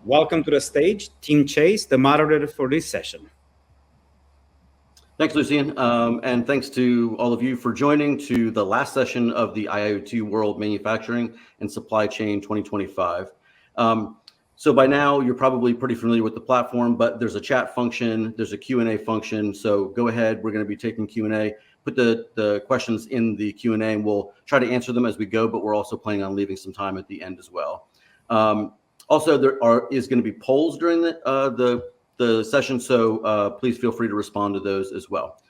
Welcome to the stage, Tim Chase, the moderator for this session. Thanks, Lucian, and thanks to all of you for joining to the last session of the IoT World Manufacturing and Supply Chain 2025. So by now, you're probably pretty familiar with the platform, but there's a chat function, there's a Q&A function, so go ahead, we're going to be taking Q&A. Put the questions in the Q&A and we'll try to answer them as we go, but we're also planning on leaving some time at the end as well. Also, there is going to be polls during the session, so please feel free to respond to those as well.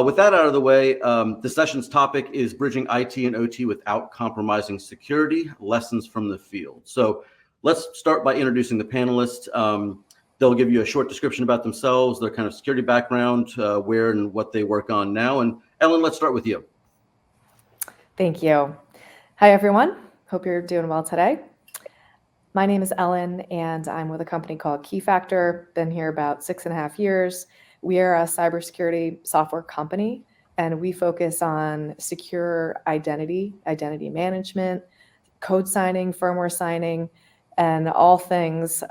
With that out of the way, the session's topic is bridging IT and OT without compromising security, lessons from the field. So let's start by introducing the panelists. They'll give you a short description about themselves, their kind of security background, where and what they work on now. And Ellen, let's start with you. Thank you. Hi, everyone. Hope you're doing well today. My name is Ellen, and I'm with a company called Keyfactor. Been here about 6.5 years. We are a cybersecurity software company, and we focus on secure identity management, code signing, firmware signing, and all things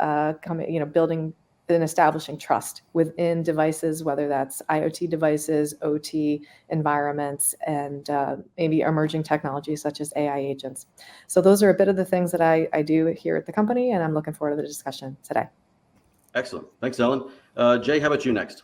building and establishing trust within devices, whether that's IoT devices, OT environments, and maybe emerging technologies such as AI agents. So those are a bit of the things that I do here at the company, and I'm looking forward to the discussion today. Excellent. Thanks, Ellen. Jay, how about you next?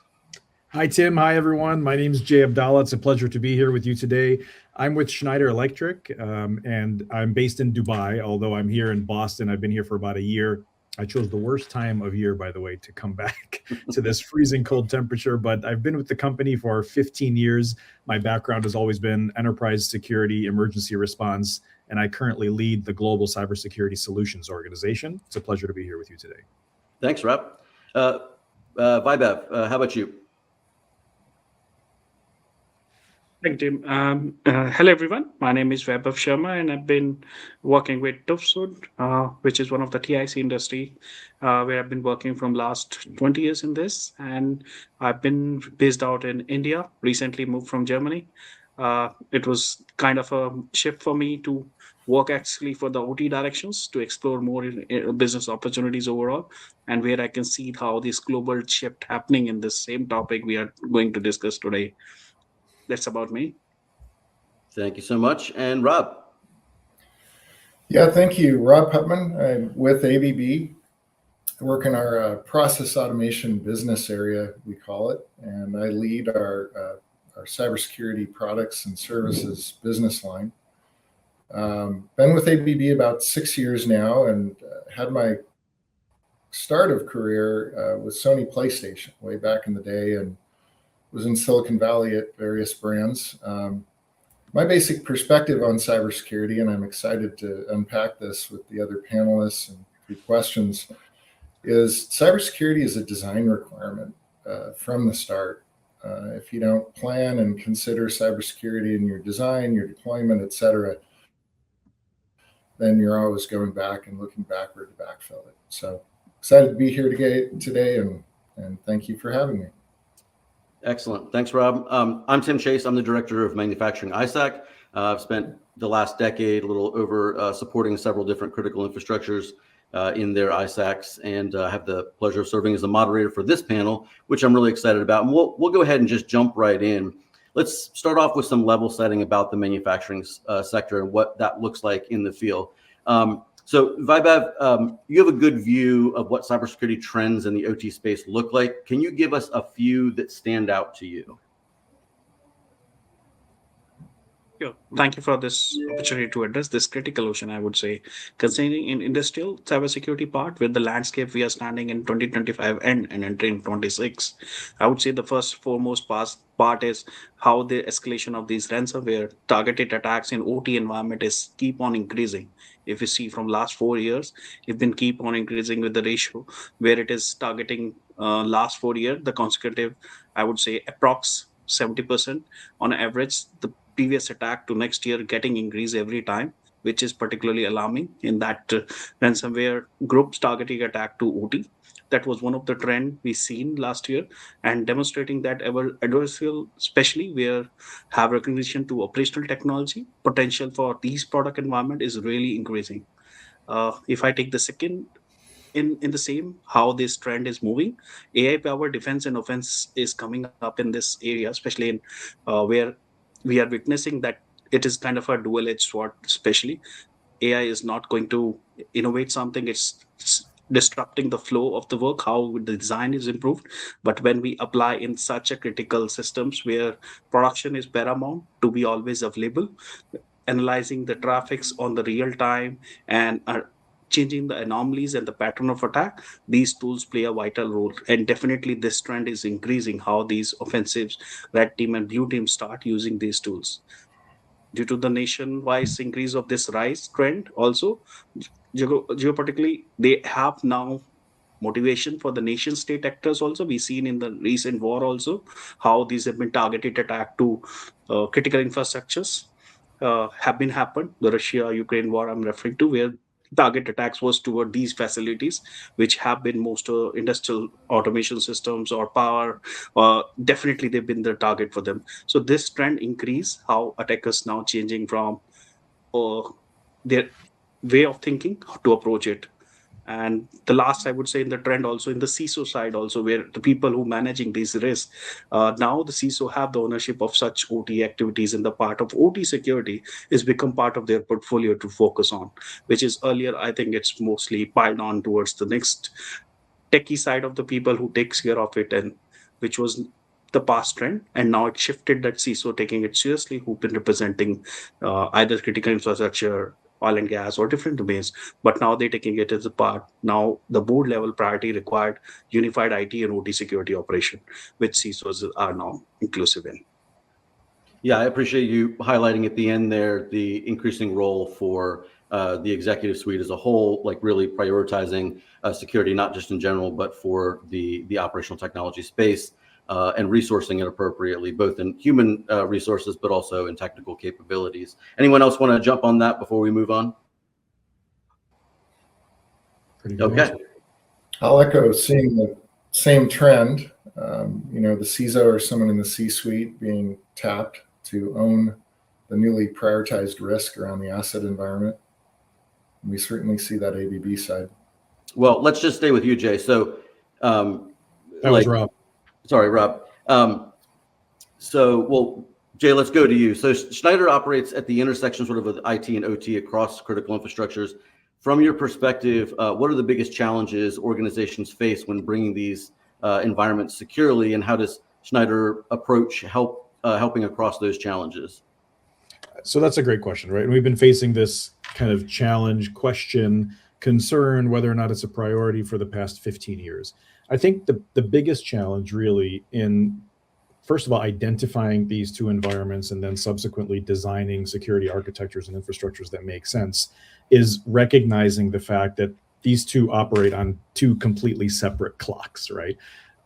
Hi, Tim. Hi, everyone. My name is Jay Abdallah. It's a pleasure to be here with you today. I'm with Schneider Electric, and I'm based in Dubai, although I'm here in Boston. I've been here for about a year. I chose the worst time of year, by the way, to come back to this freezing cold temperature, but I've been with the company for 15 years. My background has always been enterprise security, emergency response, and I currently lead the Global Cybersecurity Solutions Organization. It's a pleasure to be here with you today. Thanks, Rob. Vaibhav, how about you? Thank you, Tim. Hello, everyone. My name is Vaibhav Sharma, and I've been working with Tufsud, which is one of the TIC industry, where I've been working from last 20 years in this. And I've been based out in India, recently moved from Germany. It was kind of a shift for me to work actually for the OT directions to explore more business opportunities overall, and where I can see how this global shift happening in this same topic we are going to discuss today. That's about me. Thank you so much. And Rob? Yeah, thank you. Rob Putman. I'm with ABB. I work in our process automation business area, we call it, and I lead our cybersecurity products and services business line. Been with ABB about 6 years now, and had my start of career with Sony PlayStation way back in the day, and was in Silicon Valley at various brands. My basic perspective on cybersecurity, and I'm excited to unpack this with the other panelists and few questions, is cybersecurity is a design requirement from the start. If you don't plan and consider cybersecurity in your design, your deployment, et cetera, then you're always going back and looking backward to backfill it. So excited to be here today, and thank you for having me. Excellent. Thanks, Rob. I'm Tim Chase. I'm the Director of Manufacturing ISAC. I've spent the last decade, a little over, supporting several different critical infrastructures in their ISACs, and have the pleasure of serving as the moderator for this panel, which I'm really excited about. And we'll go ahead and just jump right in. Let's start off with some level setting about the manufacturing sector and what that looks like in the field. So Vaibhav, you have a good view of what cybersecurity trends in the OT space look like. Can you give us a few that stand out to you? Sure. Thank you for this opportunity to address this critical ocean, I would say. Concerning in industrial cybersecurity part, with the landscape we are standing in 2025 and entering 26, I would say the first foremost part is how the escalation of these ransomware targeted attacks in OT environment is keep on increasing. If you see from last 4 years, it's been keep on increasing with the ratio where it is targeting last 4 years, the consecutive, I would say approx 70% on average, the previous attack to next year getting increased every time, which is particularly alarming in that ransomware groups targeting attack to OT. That was one of the trend we seen last year, and demonstrating that our adversarial, especially where have recognition to operational technology, potential for these product environment is really increasing. If I take the second in the same how this trend is moving, AI powered defense and offense is coming up in this area, especially in where we are witnessing that it is kind of a dual edged sword. Especially AI is not going to innovate something, it's disrupting the flow of the work, how the design is improved. But when we apply in such a critical systems where production is paramount to be always available, analyzing the traffics on the real time and changing the anomalies and the pattern of attack, these tools play a vital role. And definitely this trend is increasing how these offensives, red team and blue team, start using these tools. Due to the nationwide increase of this rise trend, also geopolitically, they have now motivation for the nation state actors also. We've seen in the recent war also how these have been targeted attack to critical infrastructures have been happened. The Russia-Ukraine war I'm referring to, where target attacks was toward these facilities, which have been most industrial automation systems or power. Definitely, they've been the target for them. So this trend increase how attackers now changing from their way of thinking to approach it. And the last, I would say, in the trend also in the CISO side also, where the people who managing these risks, now the CISO have the ownership of such OT activities, and the part of OT security is become part of their portfolio to focus on, which is earlier, I think it's mostly piled on towards the next techie side of the people who takes care of it, and which was the past trend. And now it shifted that CISO taking it seriously, who've been representing either critical infrastructure, oil and gas, or different domains, but now they're taking it as a part. Now the board level priority required unified IT and OT security operation, which CISOs are now inclusive in. Yeah, I appreciate you highlighting at the end there the increasing role for the executive suite as a whole, like really prioritizing security, not just in general, but for the operational technology space and resourcing it appropriately, both in human resources, but also in technical capabilities. Anyone else want to jump on that before we move on? Pretty good Okay. answer. I'll echo seeing the same trend. The CISO or someone in the C-suite being tapped to own the newly prioritized risk around the asset environment. We certainly see that ABB side. Well, let's just stay with you, Jay. So, That was Rob. Sorry, Rob. Jay, let's go to you. So Schneider operates at the intersection sort of with IT and OT across critical infrastructures. From your perspective, what are the biggest challenges organizations face when bringing these environments securely, and how does Schneider approach helping across those challenges? So that's a great question, right? And we've been facing this kind of challenge, question, concern, whether or not it's a priority for the past 15 years. I think the biggest challenge really in, first of all, identifying these two environments and then subsequently designing security architectures and infrastructures that make sense is recognizing the fact that these two operate on two completely separate clocks, right?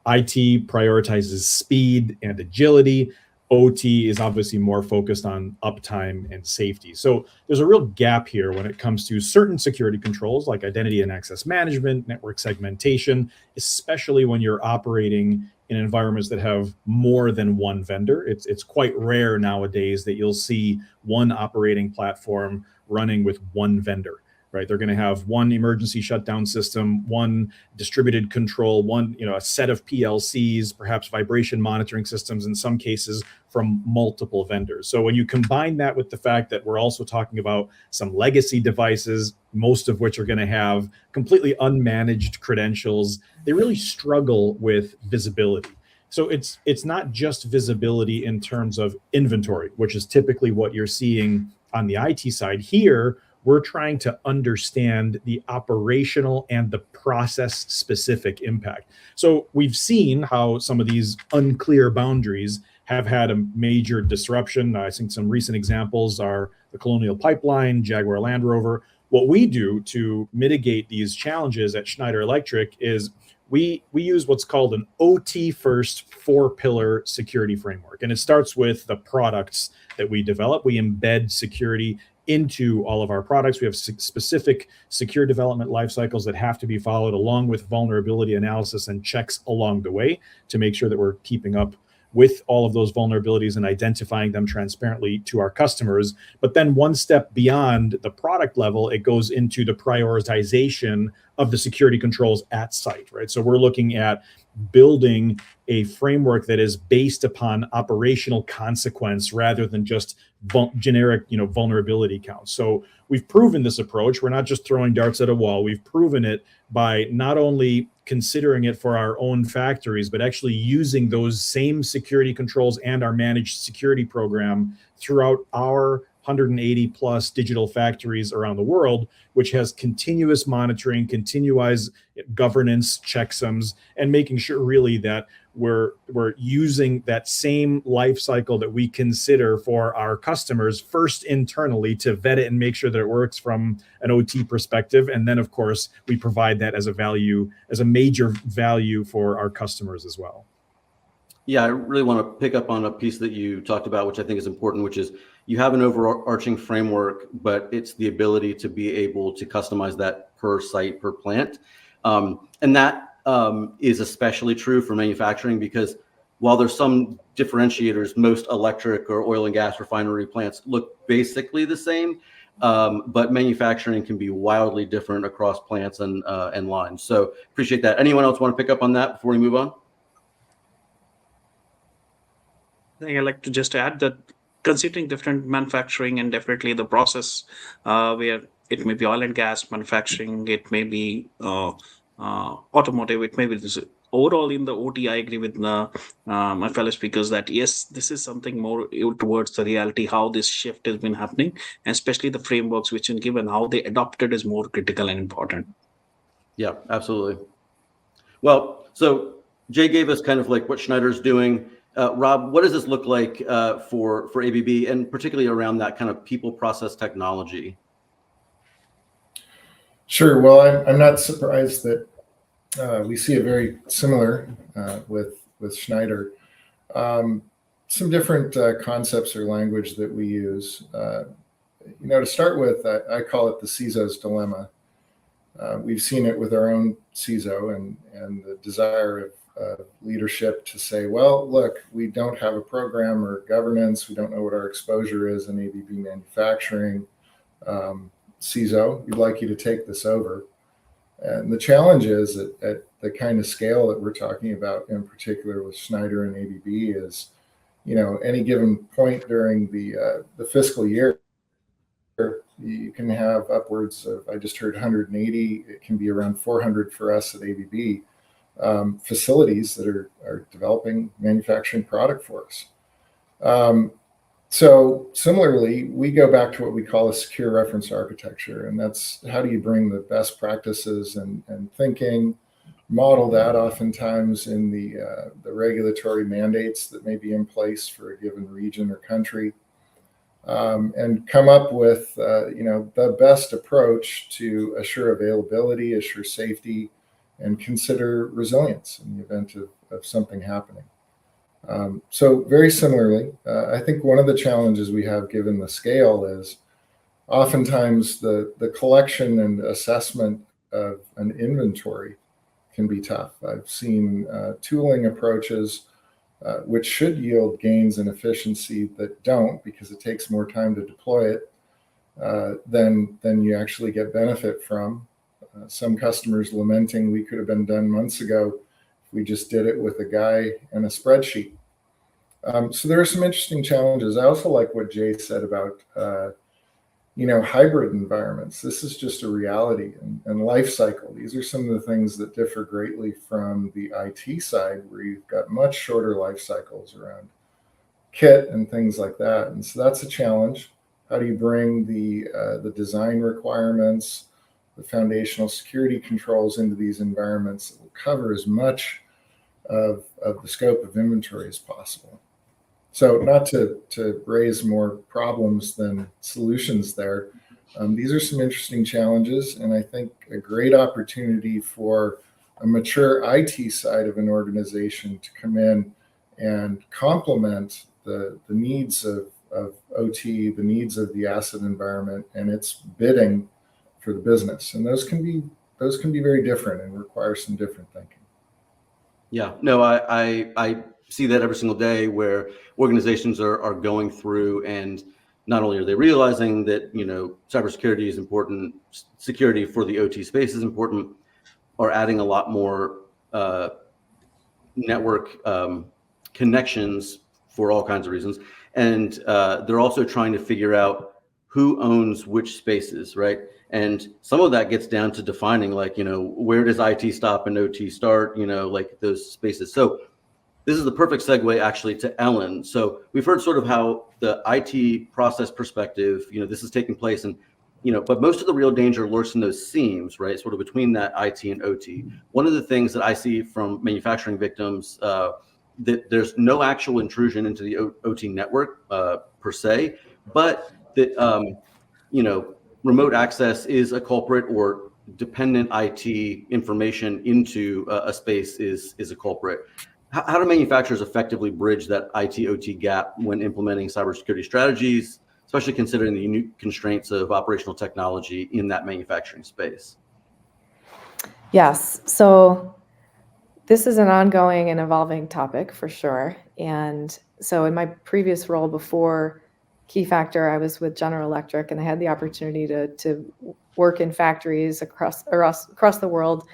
IT prioritizes speed and agility. OT is obviously more focused on uptime and safety. So there's a real gap here when it comes to certain security controls like identity and access management, network segmentation, especially when you're operating in environments that have more than one vendor. It's quite rare nowadays that you'll see one operating platform running with one vendor, right? They're going to have one emergency shutdown system, one distributed control, a set of PLCs, perhaps vibration monitoring systems in some cases from multiple vendors. So when you combine that with the fact that we're also talking about some legacy devices, most of which are going to have completely unmanaged credentials, they really struggle with visibility. So it's not just visibility in terms of inventory, which is typically what you're seeing on the IT side. Here, we're trying to understand the operational and the process specific impact. So we've seen how some of these unclear boundaries have had a major disruption. I think some recent examples are the Colonial Pipeline, Jaguar Land Rover. What we do to mitigate these challenges at Schneider Electric is we use what's called an OT first 4-pillar security framework. And it starts with the products that we develop. We embed security into all of our products. We have specific secure development life cycles that have to be followed, along with vulnerability analysis and checks along the way to make sure that we're keeping up with all of those vulnerabilities and identifying them transparently to our customers. But then one step beyond the product level, it goes into the prioritization of the security controls at site, right? So we're looking at building a framework that is based upon operational consequence rather than just generic, vulnerability counts. So we've proven this approach. We're not just throwing darts at a wall. We've proven it by not only considering it for our own factories, but actually using those same security controls and our managed security program throughout our 180 plus digital factories around the world, which has continuous monitoring, continuous governance checksums, and making sure really that we're using that same life cycle that we consider for our customers first internally to vet it and make sure that it works from an OT perspective. And then, of course, we provide that as a major value for our customers as well. Yeah, I really want to pick up on a piece that you talked about, which I think is important, which is you have an overarching framework, but it's the ability to be able to customize that per site, per plant. And that is especially true for manufacturing, because while there's some differentiators, most electric or oil and gas refinery plants look basically the same, but manufacturing can be wildly different across plants and lines. So appreciate that. Anyone else want to pick up on that before we move on? I think I'd like to just add that considering different manufacturing and definitely the process, where it may be oil and gas manufacturing, it may be automotive, it may be this. Overall, in the OT, I agree with my fellow speakers that yes, this is something more towards the reality, how this shift has been happening, and especially the frameworks which are given, how they adopted is more critical and important. Yeah, absolutely. Well, so Jay gave us kind of like what Schneider's doing. Rob, what does this look like for ABB, and particularly around that kind of people process technology? Sure. Well, I'm not surprised that we see it very similar with Schneider. Some different concepts or language that we use. To start with, I call it the CISO's dilemma. We've seen it with our own CISO and the desire of leadership to say, well, look, we don't have a program or governance. We don't know what our exposure is in ABB manufacturing. CISO, we'd like you to take this over. And the challenge is at the kind of scale that we're talking about, in particular with Schneider and ABB, is, any given point during the fiscal year, you can have upwards of, I just heard 180, it can be around 400 for us at ABB, facilities that are developing manufacturing product for us. So similarly, we go back to what we call a secure reference architecture, and that's how do you bring the best practices and thinking, model that oftentimes in the regulatory mandates that may be in place for a given region or country, and come up with the best approach to assure availability, assure safety, and consider resilience in the event of something happening. So very similarly, I think one of the challenges we have given the scale is oftentimes the collection and assessment of an inventory can be tough. I've seen tooling approaches which should yield gains in efficiency that don't, because it takes more time to deploy it than you actually get benefit from. Some customers lamenting we could have been done months ago. We just did it with a guy and a spreadsheet. So there are some interesting challenges. I also like what Jay said about, hybrid environments. This is just a reality and life cycle. These are some of the things that differ greatly from the IT side, where you've got much shorter life cycles around kit and things like that. And so that's a challenge. How do you bring the design requirements, the foundational security controls into these environments that will cover as much of the scope of inventory as possible? So not to raise more problems than solutions there. These are some interesting challenges, and I think a great opportunity for a mature IT side of an organization to come in and complement the needs of OT, the needs of the asset environment, and its bidding for the business. And those can be very different and require some different thinking. Yeah, no, I see that every single day, where organizations are going through, and not only are they realizing that, cybersecurity is important, security for the OT space is important, are adding a lot more network connections for all kinds of reasons. And they're also trying to figure out who owns which spaces, right? And some of that gets down to defining, like, where does IT stop and OT start, like those spaces. So this is the perfect segue actually to Ellen. So we've heard sort of how the IT process perspective, this is taking place, and but most of the real danger lurks in those seams, right? Sort of between that IT and OT. One of the things that I see from manufacturing victims, that there's no actual intrusion into the OT network per se, but that remote access is a culprit, or dependent IT information into a space is a culprit. How do manufacturers effectively bridge that IT-OT gap when implementing cybersecurity strategies, especially considering the unique constraints of operational technology in that manufacturing space? Yes. So this is an ongoing and evolving topic for sure. And so in my previous role before Keyfactor, I was with General Electric, and I had the opportunity to work in factories across the world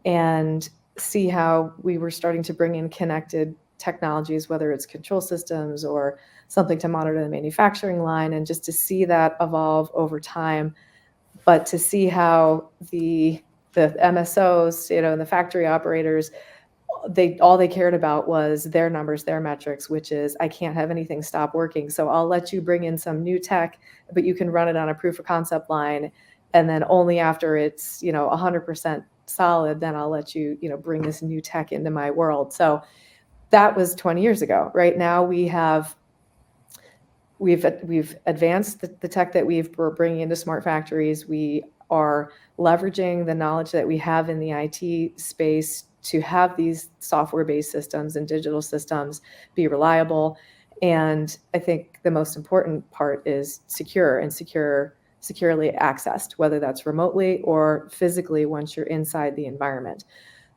and see how we were starting to bring in connected technologies, whether it's control systems or something to monitor the manufacturing line, and just to see that evolve over time. But to see how the MSOs, and the factory operators, all they cared about was their numbers, their metrics, which is, I can't have anything stop working. So I'll let you bring in some new tech, but you can run it on a proof of concept line. And then only after it's, 100% solid, then I'll let you, bring this new tech into my world. So that was 20 years ago. Right now we've advanced the tech that we're bringing into smart factories. We are leveraging the knowledge that we have in the IT space to have these software-based systems and digital systems be reliable. And I think the most important part is securely accessed, whether that's remotely or physically once you're inside the environment.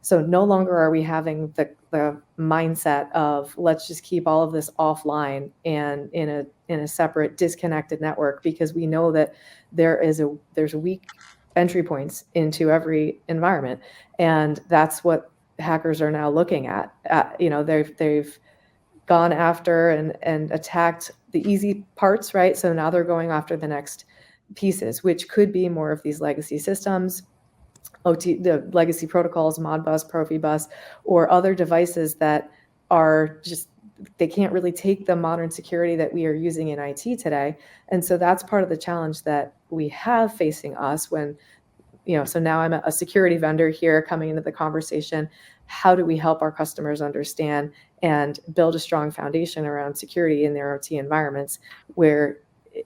So no longer are we having the mindset of, let's just keep all of this offline and in a separate disconnected network, because we know that there's weak entry points into every environment. And that's what hackers are now looking at. They've gone after and attacked the easy parts, right? So now they're going after the next pieces, which could be more of these legacy systems, the legacy protocols, Modbus, Profibus, or other devices that are just, they can't really take the modern security that we are using in IT today. And so that's part of the challenge that we have facing us when, so now I'm a security vendor here coming into the conversation. How do we help our customers understand and build a strong foundation around security in their OT environments, where,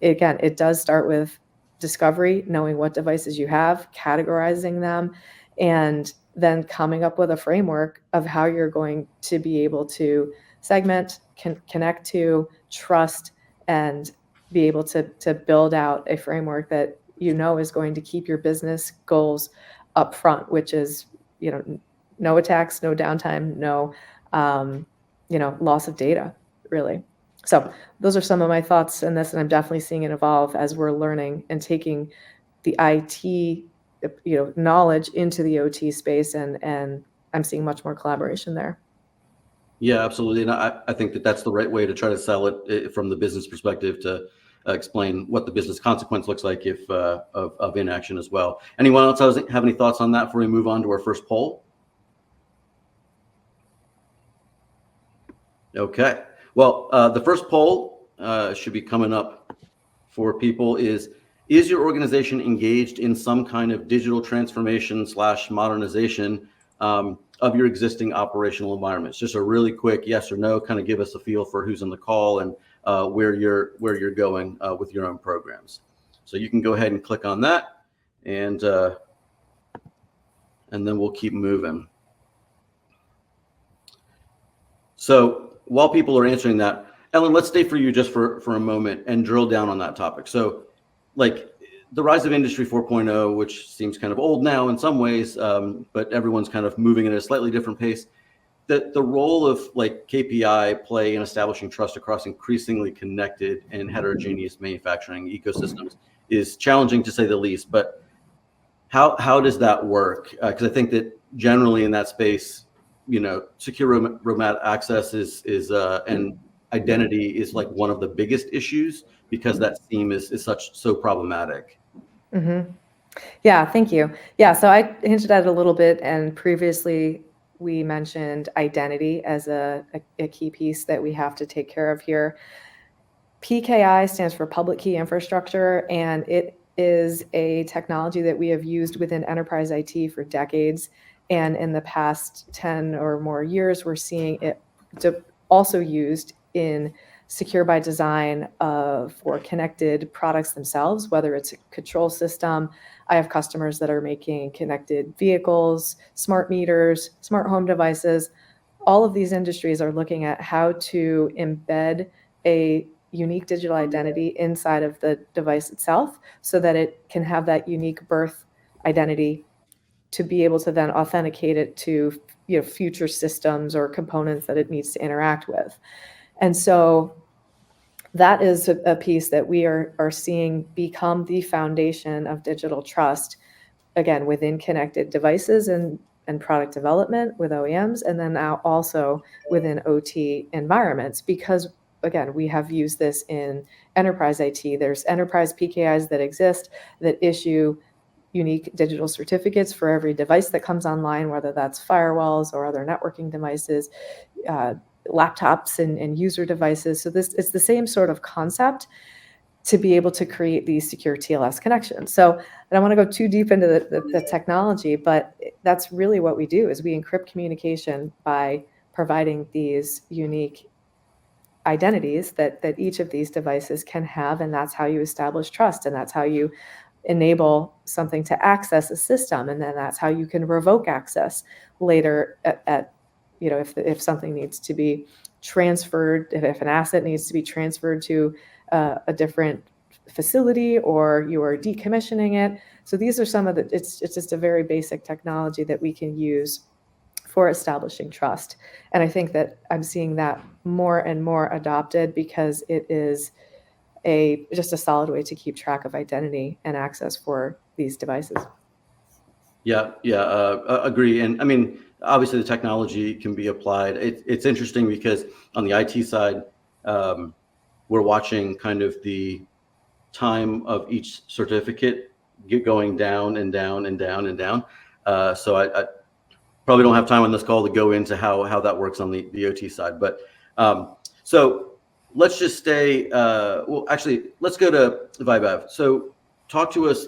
again, it does start with discovery, knowing what devices you have, categorizing them, and then coming up with a framework of how you're going to be able to segment, connect to, trust, and be able to build out a framework that is going to keep your business goals up front, which is, no attacks, no downtime, no, loss of data, really. So those are some of my thoughts in this, and I'm definitely seeing it evolve as we're learning and taking the IT, knowledge into the OT space, and I'm seeing much more collaboration there. Yeah, absolutely. And I think that that's the right way to try to sell it from the business perspective, to explain what the business consequence looks like if of inaction as well. Anyone else have any thoughts on that before we move on to our first poll? Okay. Well, the first poll should be coming up for people is your organization engaged in some kind of digital transformation / modernization of your existing operational environments? Just a really quick yes or no, kind of give us a feel for who's on the call and where you're going with your own programs. So you can go ahead and click on that, and then we'll keep moving. So while people are answering that, Ellen, let's stay for you just for a moment and drill down on that topic. So, like, the rise of Industry 4.0, which seems kind of old now in some ways, but everyone's kind of moving at a slightly different pace. the role of like KPI play in establishing trust across increasingly connected and heterogeneous manufacturing ecosystems is challenging to say the least. But how does that work? Because I think that generally in that space, secure roadmap access is and identity is like one of the biggest issues because that theme is so problematic. Mm-hmm. Yeah, thank you. Yeah, so I hinted at it a little bit, and previously we mentioned identity as a key piece that we have to take care of here. PKI stands for public key infrastructure, and it is a technology that we have used within enterprise IT for decades. And in the past 10 or more years, we're seeing it also used in secure by design for connected products themselves, whether it's a control system. I have customers that are making connected vehicles, smart meters, smart home devices. All of these industries are looking at how to embed a unique digital identity inside of the device itself so that it can have that unique birth identity to be able to then authenticate it to future systems or components that it needs to interact with. And so that is a piece that we are seeing become the foundation of digital trust, again, within connected devices and product development with OEMs, and then now also within OT environments, because again, we have used this in enterprise IT. There's enterprise PKIs that exist that issue unique digital certificates for every device that comes online, whether that's firewalls or other networking devices, laptops and user devices. So it's the same sort of concept to be able to create these secure TLS connections. So I don't want to go too deep into the technology, but that's really what we do is we encrypt communication by providing these unique identities that each of these devices can have, and that's how you establish trust, and that's how you enable something to access a system, and then that's how you can revoke access later at if something needs to be transferred, if an asset needs to be transferred to a different facility or you are decommissioning it. So these are some of it's just a very basic technology that we can use for establishing trust. And I think that I'm seeing that more and more adopted because it is just a solid way to keep track of identity and access for these devices. Yeah, agree. And I mean, obviously the technology can be applied. It's interesting because on the IT side, we're watching kind of the time of each certificate going down and down and down and down. So I probably don't have time on this call to go into how that works on the OT side. But so let's just stay. Well, actually, let's go to Vaibhav. So talk to us,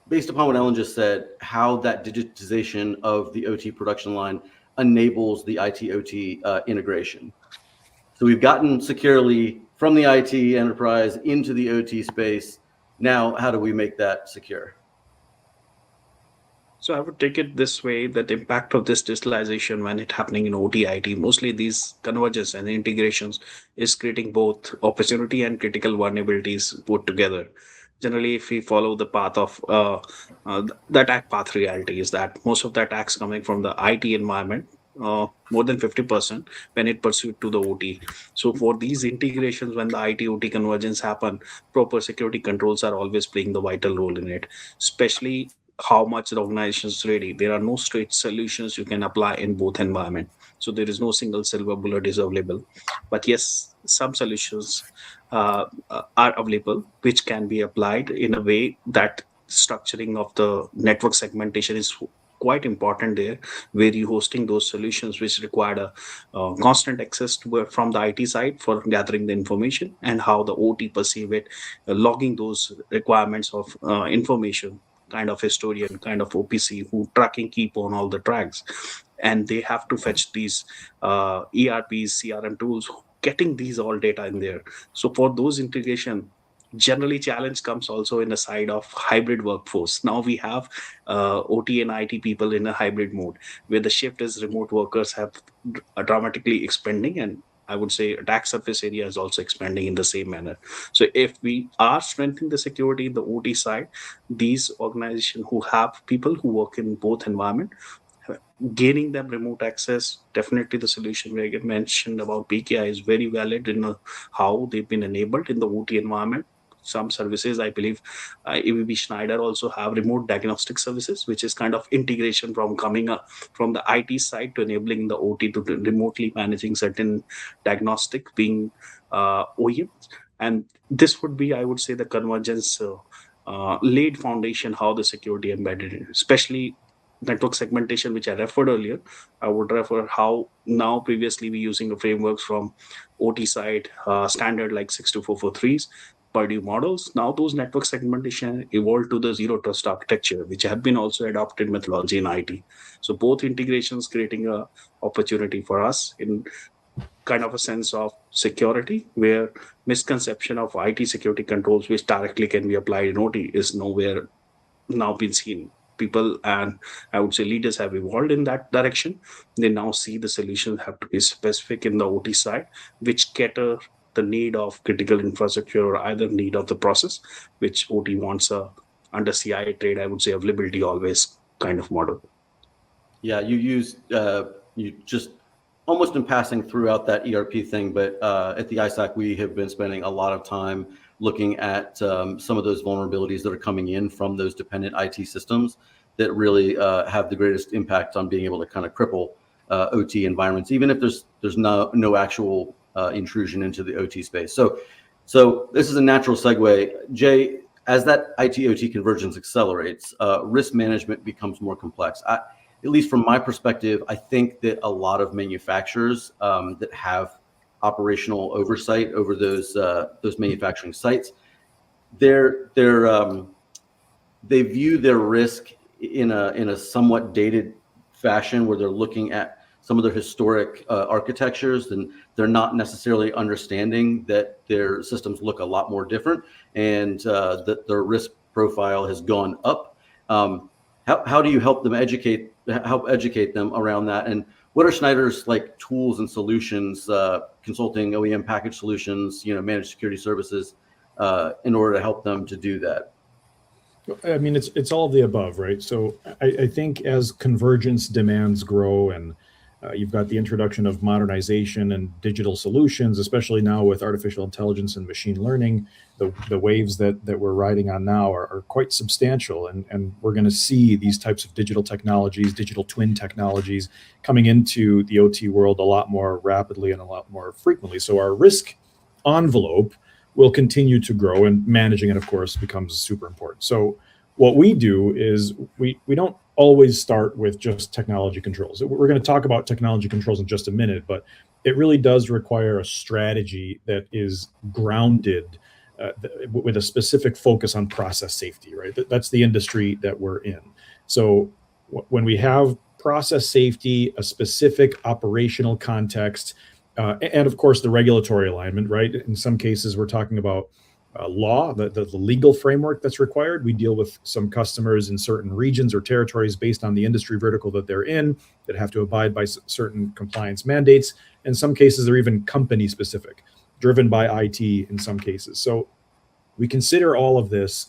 based upon what Ellen just said, how that digitization of the OT production line enables the IT-OT integration. So we've gotten securely from the IT enterprise into the OT space. Now, how do we make that secure? So I would take it this way, that the impact of this digitalization when it happening in OT IT, mostly these convergence and integrations is creating both opportunity and critical vulnerabilities put together. Generally, if we follow the path of the attack path, reality is that most of the attacks coming from the IT environment, more than 50% when it pursued to the OT. So for these integrations, when the IT OT convergence happen, proper security controls are always playing the vital role in it, especially how much the organization is ready. There are no straight solutions you can apply in both environment. So there is no single silver bullet is available. But yes, some solutions are available which can be applied in a way that structuring of the network segmentation is quite important there, where you hosting those solutions which require a constant access to from the IT side for gathering the information, and how the OT perceive it, logging those requirements of information, kind of historian, kind of OPC who tracking keep on all the tracks, and they have to fetch these ERPs, CRM tools, getting these all data in there. So for those integration, generally challenge comes also in the side of hybrid workforce. Now we have OT and IT people in a hybrid mode, where the shift is remote workers have dramatically expanding, and I would say attack surface area is also expanding in the same manner. So if we are strengthening the security in the OT side, these organizations who have people who work in both environment gaining them remote access, definitely the solution we mentioned about PKI is very valid in how they've been enabled in the OT environment. Some services, I believe, ABB Schneider also have remote diagnostic services, which is kind of integration from coming up from the IT side to enabling the OT to remotely managing certain diagnostic being OEMs. And this would be, I would say, the convergence laid foundation how the security embedded in, especially network segmentation, which I referred earlier. I would refer how now previously we using the frameworks from OT side, standard like 62443s, Purdue models. Now those network segmentation evolved to the zero trust architecture, which have been also adopted methodology in IT. So both integrations creating a opportunity for us in kind of a sense of security, where misconception of IT security controls, which directly can be applied in OT, is nowhere now been seen. People and I would say leaders have evolved in that direction. They now see the solutions have to be specific in the OT side, which cater the need of critical infrastructure or either need of the process, which OT wants under CIA trade, I would say availability always kind of model. Yeah, you just almost in passing throughout that ERP thing, but at the ISAC, we have been spending a lot of time looking at some of those vulnerabilities that are coming in from those dependent IT systems that really have the greatest impact on being able to kind of cripple OT environments, even if there's no actual intrusion into the OT space. So this is a natural segue. Jay, as that IT-OT convergence accelerates, risk management becomes more complex. At least from my perspective, I think that a lot of manufacturers that have operational oversight over those manufacturing sites, they view their risk in a somewhat dated fashion, where they're looking at some of their historic architectures, and they're not necessarily understanding that their systems look a lot more different, and that their risk profile has gone up. How do you help educate them around that? And what are Schneider's like tools and solutions, consulting, OEM package solutions, managed security services, in order to help them to do that? I mean, it's all of the above, right? So I think as convergence demands grow, and you've got the introduction of modernization and digital solutions, especially now with artificial intelligence and machine learning, the waves that we're riding on now are quite substantial. And we're going to see these types of digital technologies, digital twin technologies coming into the OT world a lot more rapidly and a lot more frequently. So our risk envelope will continue to grow, and managing it, of course, becomes super important. So what we do is we don't always start with just technology controls. We're going to talk about technology controls in just a minute, but it really does require a strategy that is grounded with a specific focus on process safety, right? That's the industry that we're in. So when we have process safety, a specific operational context, and of course the regulatory alignment, right? In some cases, we're talking about law, the legal framework that's required. We deal with some customers in certain regions or territories based on the industry vertical that they're in, that have to abide by certain compliance mandates. In some cases, they're even company specific, driven by IT in some cases. So we consider all of this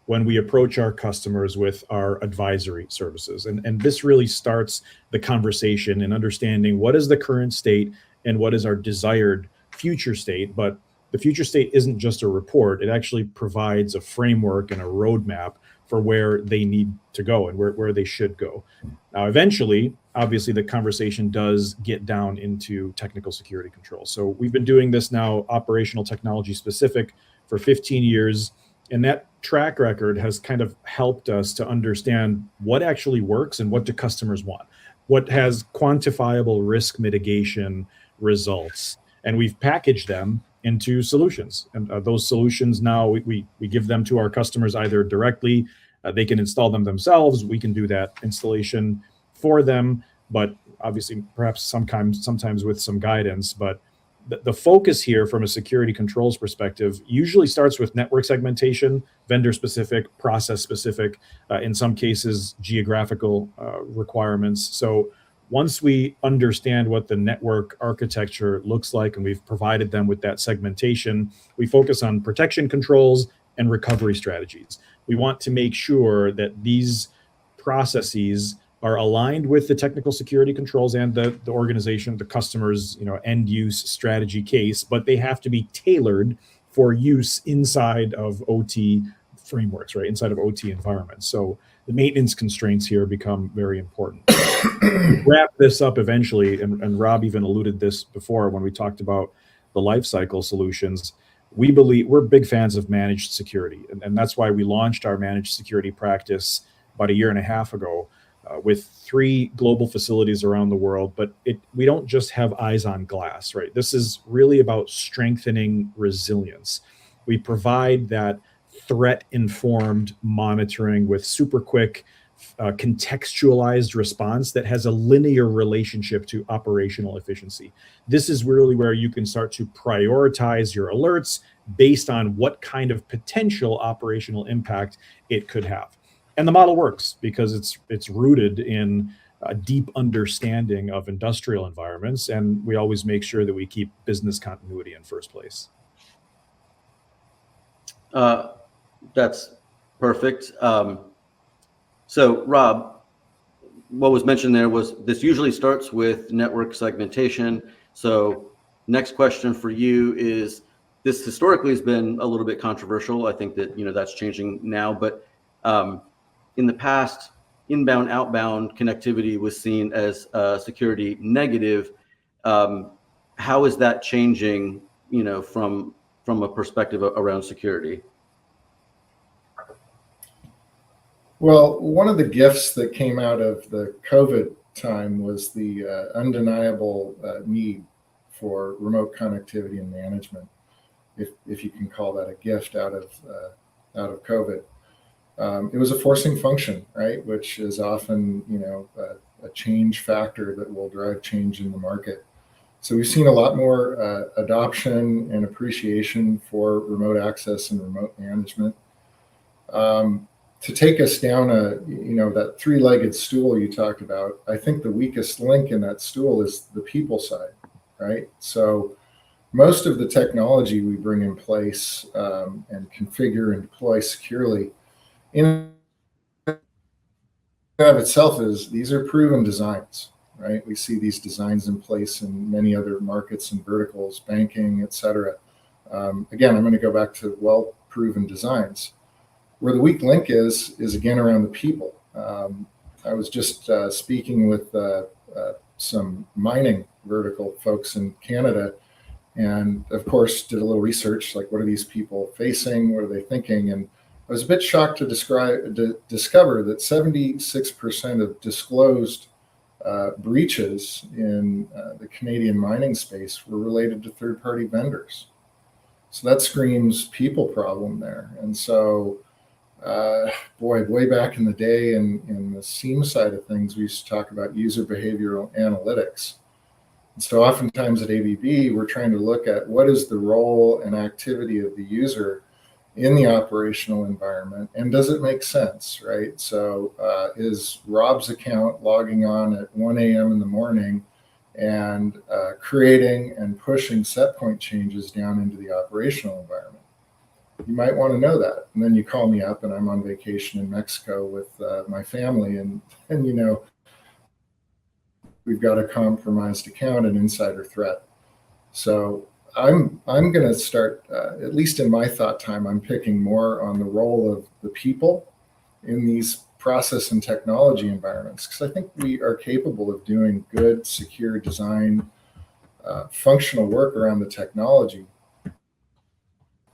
when we approach our customers with our advisory services. And this really starts the conversation in understanding what is the current state and what is our desired future state. But the future state isn't just a report. It actually provides a framework and a roadmap for where they need to go and where they should go. Now, eventually, obviously, the conversation does get down into technical security control. So we've been doing this now, operational technology specific, for 15 years. And that track record has kind of helped us to understand what actually works and what do customers want, what has quantifiable risk mitigation results. And we've packaged them into solutions. And those solutions now, we give them to our customers either directly, they can install them themselves, we can do that installation for them, but obviously perhaps sometimes with some guidance. But the focus here from a security controls perspective usually starts with network segmentation, vendor specific, process specific, in some cases geographical requirements. So once we understand what the network architecture looks like and we've provided them with that segmentation, we focus on protection controls and recovery strategies. We want to make sure that these processes are aligned with the technical security controls and the organization, the customer's end use strategy case, but they have to be tailored for use inside of OT frameworks, right? Inside of OT environments. So the maintenance constraints here become very important. Wrap this up eventually, and Rob even alluded this before when we talked about the lifecycle solutions. We're big fans of managed security, and that's why we launched our managed security practice about a year and a half ago with 3 global facilities around the world. But we don't just have eyes on glass, right? This is really about strengthening resilience. We provide that threat-informed monitoring with super quick, contextualized response that has a linear relationship to operational efficiency. This is really where you can start to prioritize your alerts based on what kind of potential operational impact it could have. And the model works because it's rooted in a deep understanding of industrial environments, and we always make sure that we keep business continuity in first place. That's perfect. So Rob, what was mentioned there was this usually starts with network segmentation. So next question for you is, this historically has been a little bit controversial. I think that that's changing now, but in the past, inbound, outbound connectivity was seen as security negative. How is that changing, from a perspective around security? Well, one of the gifts that came out of the COVID time was the undeniable need for remote connectivity and management, if you can call that a gift out of COVID. It was a forcing function, right? Which is often, a change factor that will drive change in the market. So we've seen a lot more adoption and appreciation for remote access and remote management. To take us down that 3-legged stool you talked about, I think the weakest link in that stool is the people side, right? So most of the technology we bring in place and configure and deploy securely in and of itself these are proven designs, right? We see these designs in place in many other markets and verticals, banking, et cetera. Again, I'm going to go back to well-proven designs. Where the weak link is again around the people. I was just speaking with some mining vertical folks in Canada, and of course did a little research, like what are these people facing, what are they thinking, and I was a bit shocked to discover that 76% of disclosed breaches in the Canadian mining space were related to third-party vendors. So that screams people problem there. And so way back in the day in the SIEM side of things, we used to talk about user behavioral analytics. And so oftentimes at ABB, we're trying to look at what is the role and activity of the user in the operational environment, and does it make sense, right? So is Rob's account logging on at 1 a.m. in the morning and creating and pushing set point changes down into the operational environment? You might want to know that. And then you call me up and I'm on vacation in Mexico with my family, and we've got a compromised account, an insider threat. So I'm going to start, at least in my thought time, I'm picking more on the role of the people in these process and technology environments, because I think we are capable of doing good, secure design, functional work around the technology.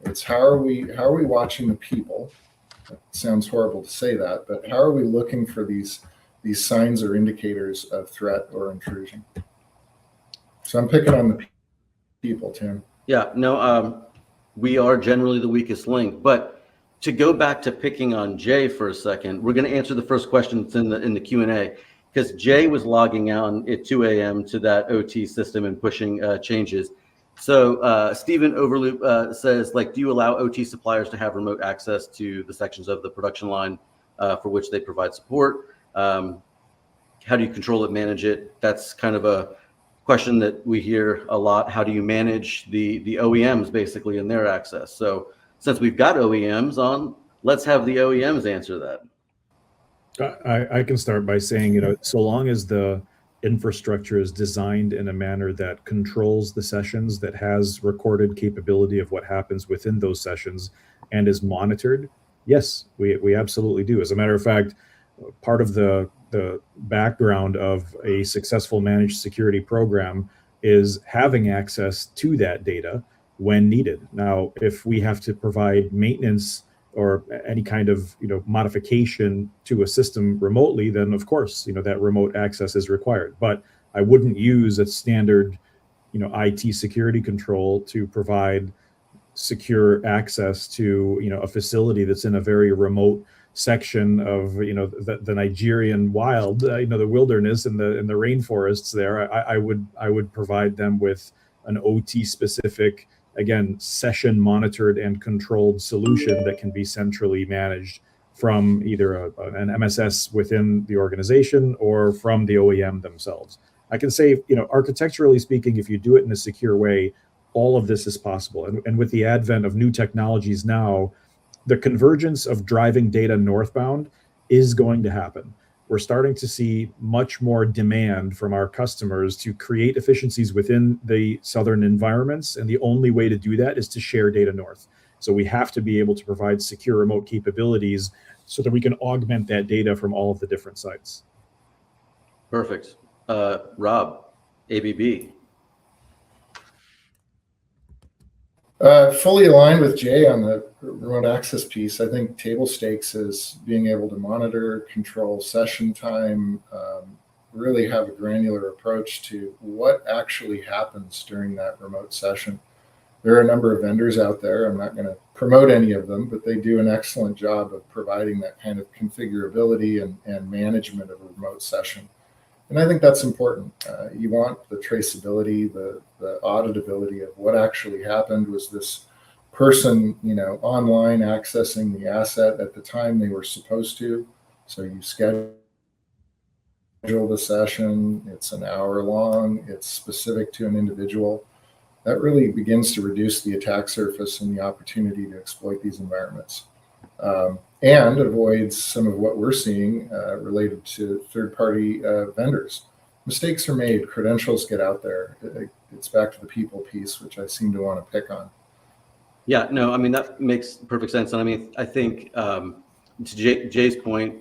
It's how are we watching the people? It sounds horrible to say that, but how are we looking for these signs or indicators of threat or intrusion? So I'm picking on the people, Tim. Yeah, no, we are generally the weakest link. But to go back to picking on Jay for a second, we're going to answer the first question that's in the Q&A, because Jay was logging out at 2 a.m. to that OT system and pushing changes. So Stephen Overloop says, do you allow OT suppliers to have remote access to the sections of the production line for which they provide support? How do you control it, manage it? That's kind of a question that we hear a lot. How do you manage the OEMs basically in their access? So since we've got OEMs on, let's have the OEMs answer that. I can start by saying, so long as the infrastructure is designed in a manner that controls the sessions, that has recorded capability of what happens within those sessions, and is monitored, yes, we absolutely do. As a matter of fact, part of the background of a successful managed security program is having access to that data when needed. Now, if we have to provide maintenance or any kind of modification to a system remotely, then of course that remote access is required. But I wouldn't use a standard IT security control to provide secure access to a facility that's in a very remote section of the Nigerian wild, the wilderness and the rainforests there. I would provide them with an OT specific, again, session monitored and controlled solution that can be centrally managed from either an MSS within the organization or from the OEM themselves. I can say, architecturally speaking, if you do it in a secure way, all of this is possible. And with the advent of new technologies now, the convergence of driving data northbound is going to happen. We're starting to see much more demand from our customers to create efficiencies within the southern environments. And the only way to do that is to share data north. So we have to be able to provide secure remote capabilities so that we can augment that data from all of the different sites. Perfect. Rob, ABB. Fully aligned with Jay on the remote access piece. I think table stakes is being able to monitor, control session time, really have a granular approach to what actually happens during that remote session. There are a number of vendors out there. I'm not going to promote any of them, but they do an excellent job of providing that kind of configurability and management of a remote session. And I think that's important. You want the traceability, the auditability of what actually happened. Was this person, online accessing the asset at the time they were supposed to? So you schedule the session. It's an hour long. It's specific to an individual. That really begins to reduce the attack surface and the opportunity to exploit these environments. And avoids some of what we're seeing related to third-party vendors. Mistakes are made, credentials get out there. It's back to the people piece, which I seem to want to pick on. Yeah, no, I mean, that makes perfect sense. And I mean, I think to Jay's point,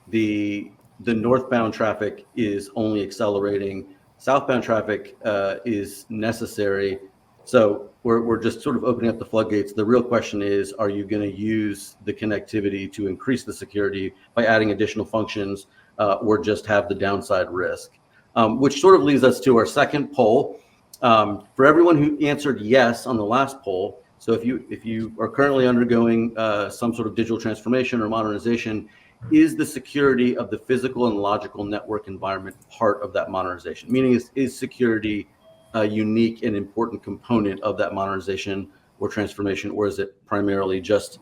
the northbound traffic is only accelerating. Southbound traffic is necessary. So we're just sort of opening up the floodgates. The real question is, are you going to use the connectivity to increase the security by adding additional functions or just have the downside risk? Which sort of leads us to our second poll. For everyone who answered yes on the last poll, so if you are currently undergoing some sort of digital transformation or modernization, is the security of the physical and logical network environment part of that modernization? Meaning, is security a unique and important component of that modernization or transformation, or is it primarily just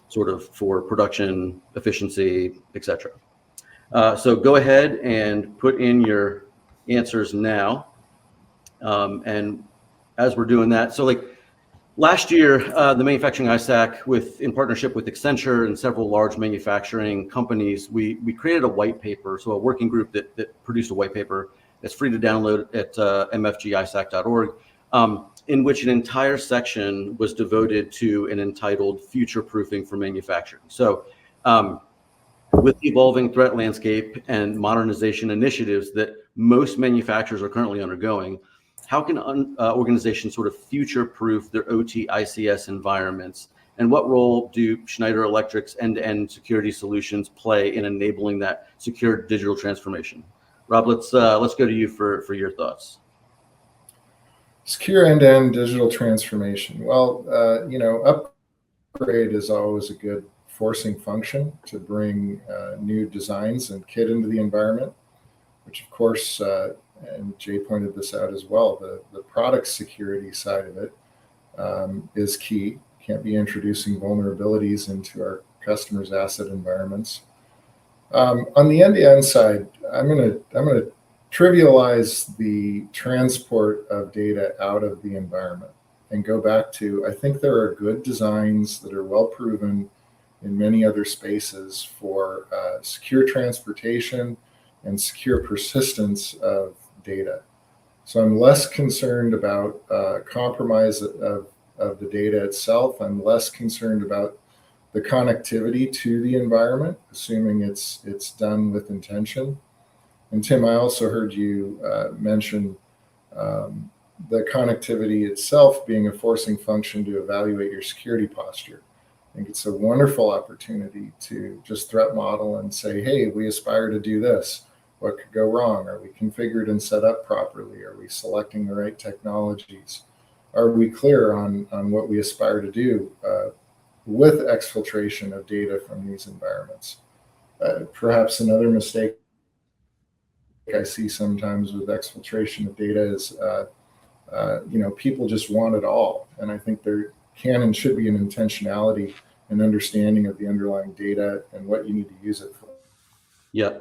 sort of for production efficiency, etc.? So go ahead and put in your answers now. And as we're doing that, so like last year, the manufacturing ISAC, in partnership with Accenture and several large manufacturing companies, we created a white paper, so a working group that produced a white paper that's free to download at mfgisac.org, in which an entire section was devoted to and entitled Future-Proofing for Manufacturing. So with the evolving threat landscape and modernization initiatives that most manufacturers are currently undergoing, how can organizations sort of future-proof their OT ICS environments? And what role do Schneider Electric's end-to-end security solutions play in enabling that secure digital transformation? Rob, let's go to you for your thoughts. Secure end-to-end digital transformation. Well, upgrade is always a good forcing function to bring new designs and kit into the environment, which of course, and Jay pointed this out as well, the product security side of it is key. Can't be introducing vulnerabilities into our customers' asset environments. On the end-to-end side, I'm gonna trivialize the transport of data out of the environment and go back to, I think there are good designs that are well proven in many other spaces for secure transportation and secure persistence of data. So I'm less concerned about compromise of the data itself. I'm less concerned about the connectivity to the environment, assuming it's done with intention. And Tim, I also heard you mention the connectivity itself being a forcing function to evaluate your security posture. I think it's a wonderful opportunity to just threat model and say, hey, we aspire to do this. What could go wrong? Are we configured and set up properly? Are we selecting the right technologies? Are we clear on what we aspire to do with exfiltration of data from these environments? Perhaps another mistake I see sometimes with exfiltration of data is, people just want it all. And I think there can and should be an intentionality and understanding of the underlying data and what you need to use it for. Yeah.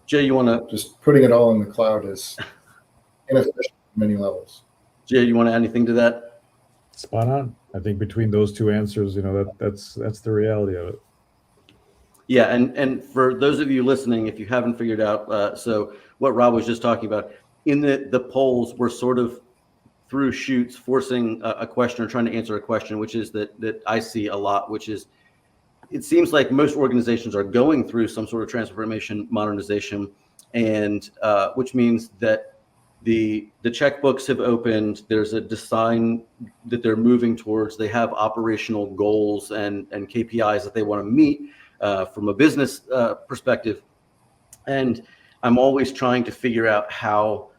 Jay, you want to just putting it all in the cloud is inefficient at many levels. Jay, you want to add anything to that? Spot on. I think between those two answers, that's the reality of it. Yeah, and for those of you listening, if you haven't figured out, so what Rob was just talking about, in the polls, we're sort of through shoots forcing a question or trying to answer a question, which is that I see a lot, which is, it seems like most organizations are going through some sort of transformation, modernization, and which means that the checkbooks have opened. There's a design that they're moving towards. They have operational goals and KPIs that they want to meet from a business perspective. And I'm always trying to figure out how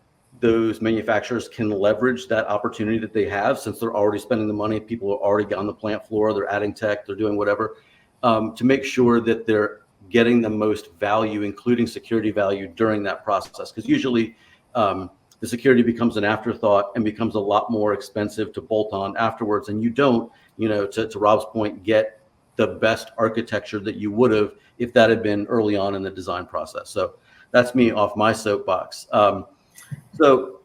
those manufacturers can leverage that opportunity that they have, since they're already spending the money. People are already on the plant floor. They're adding tech. They're doing whatever. To make sure that they're getting the most value, including security value, during that process. Because usually the security becomes an afterthought and becomes a lot more expensive to bolt on afterwards. And you don't, to Rob's point, get the best architecture that you would have if that had been early on in the design process. So that's me off my soapbox. Well,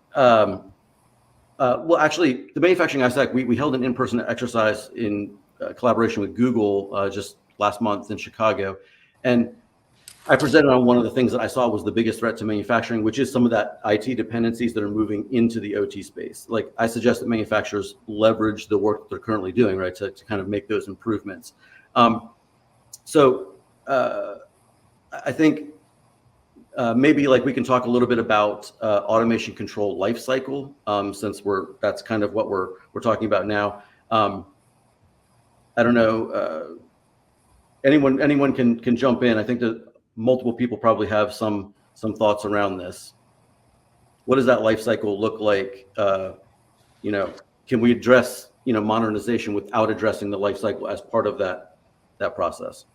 actually, the manufacturing ISAC, we held an in-person exercise in collaboration with Google just last month in Chicago. And I presented on one of the things that I saw was the biggest threat to manufacturing, which is some of that IT dependencies that are moving into the OT space. Like, I suggest that manufacturers leverage the work that they're currently doing, right, to kind of make those improvements. I think maybe like we can talk a little bit about automation control lifecycle, since that's kind of what we're talking about now. I don't know. Anyone can jump in. I think that multiple people probably have some thoughts around this. What does that life cycle look like? Can we address modernization without addressing the life cycle as part of that process?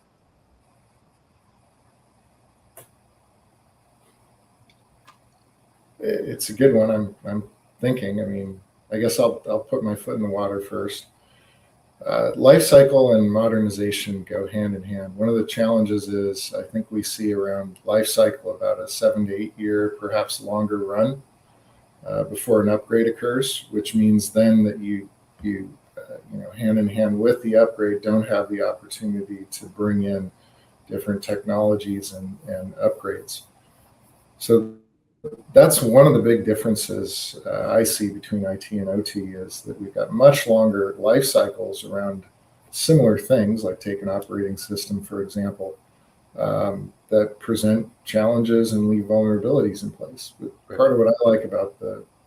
It's a good one. I'm thinking. I mean, I guess I'll put my foot in the water first. Life cycle and modernization go hand in hand. One of the challenges is, I think we see around life cycle about a 7 to 8 year, perhaps longer run before an upgrade occurs, which means then that you hand in hand with the upgrade don't have the opportunity to bring in different technologies and upgrades. So that's one of the big differences I see between IT and OT, is that we've got much longer life cycles around similar things, like take an operating system, for example, that present challenges and leave vulnerabilities in place. But part of what I like about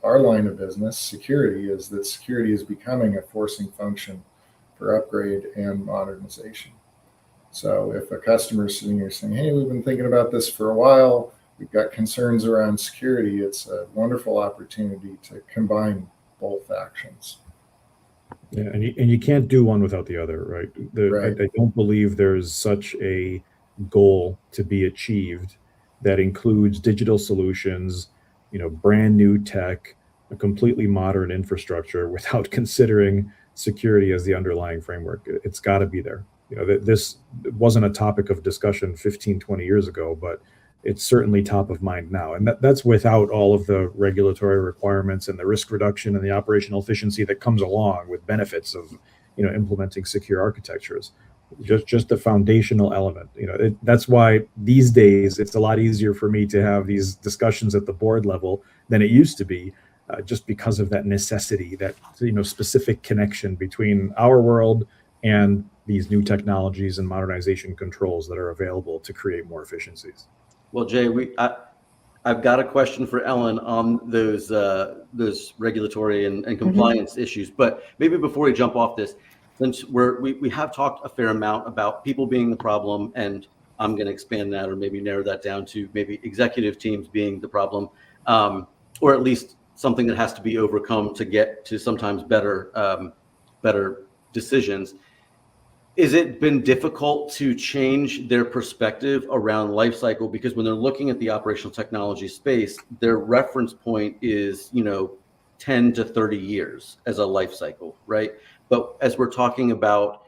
our line of business, security, is that security is becoming a forcing function for upgrade and modernization. So if a customer is sitting here saying, hey, we've been thinking about this for a while, we've got concerns around security, it's a wonderful opportunity to combine both actions. Yeah, and you can't do one without the other, right? Right. I don't believe there's such a goal to be achieved that includes digital solutions, brand new tech, a completely modern infrastructure, without considering security as the underlying framework. It's got to be there. This wasn't a topic of discussion 15, 20 years ago, but it's certainly top of mind now. And that's without all of the regulatory requirements and the risk reduction and the operational efficiency that comes along with benefits of, implementing secure architectures. just the foundational element. That's why these days it's a lot easier for me to have these discussions at the board level than it used to be, just because of that necessity, that specific connection between our world and these new technologies and modernization controls that are available to create more efficiencies. Well, Jay, I've got a question for Ellen on those regulatory and compliance issues. But maybe before we jump off this, since we have talked a fair amount about people being the problem, and I'm going to expand that, or maybe narrow that down to maybe executive teams being the problem, or at least something that has to be overcome to get to sometimes better decisions. Is it been difficult to change their perspective around life cycle? Because when they're looking at the operational technology space, their reference point is 10 to 30 years as a life cycle, right? But as we're talking about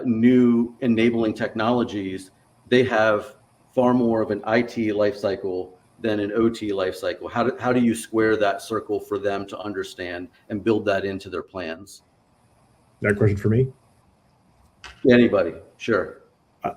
new enabling technologies, they have far more of an IT life cycle than an OT life cycle. How do you square that circle for them to understand and build that into their plans? That question for me? Anybody, sure.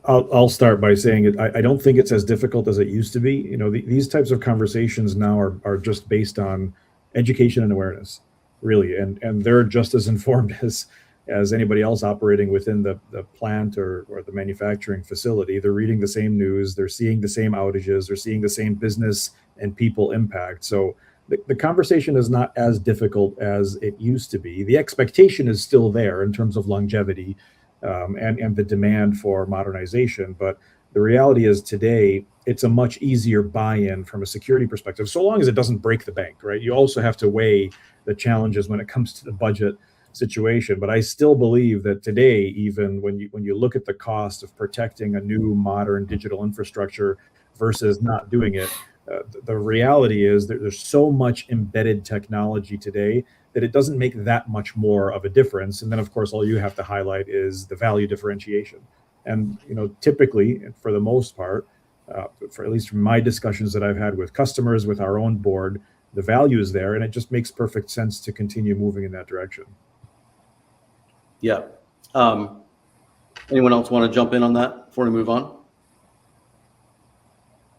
I'll start by saying I don't think it's as difficult as it used to be. These types of conversations now are just based on education and awareness, really, and they're just as informed as anybody else operating within the plant or the manufacturing facility. They're reading the same news, they're seeing the same outages, they're seeing the same business and people impact. So the conversation is not as difficult as it used to be. The expectation is still there in terms of longevity, and the demand for modernization. But the reality is today, it's a much easier buy-in from a security perspective, so long as it doesn't break the bank, right? You also have to weigh the challenges when it comes to the budget situation. But I still believe that today, even when you look at the cost of protecting a new modern digital infrastructure versus not doing it, the reality is that there's so much embedded technology today that it doesn't make that much more of a difference. And then, of course, all you have to highlight is the value differentiation. And typically, for the most part, for at least from my discussions that I've had with customers, with our own board, the value is there, and it just makes perfect sense to continue moving in that direction. Yeah. Anyone else want to jump in on that before we move on?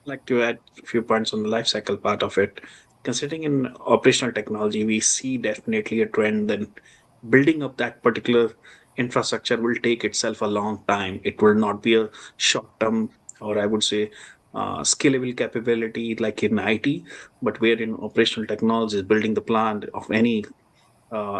I'd like to add a few points on the life cycle part of it. Considering in operational technology, we see definitely a trend that building up that particular infrastructure will take itself a long time. It will not be a short term, or I would say, scalable capability like in IT, but where in operational technologies, building the plant of any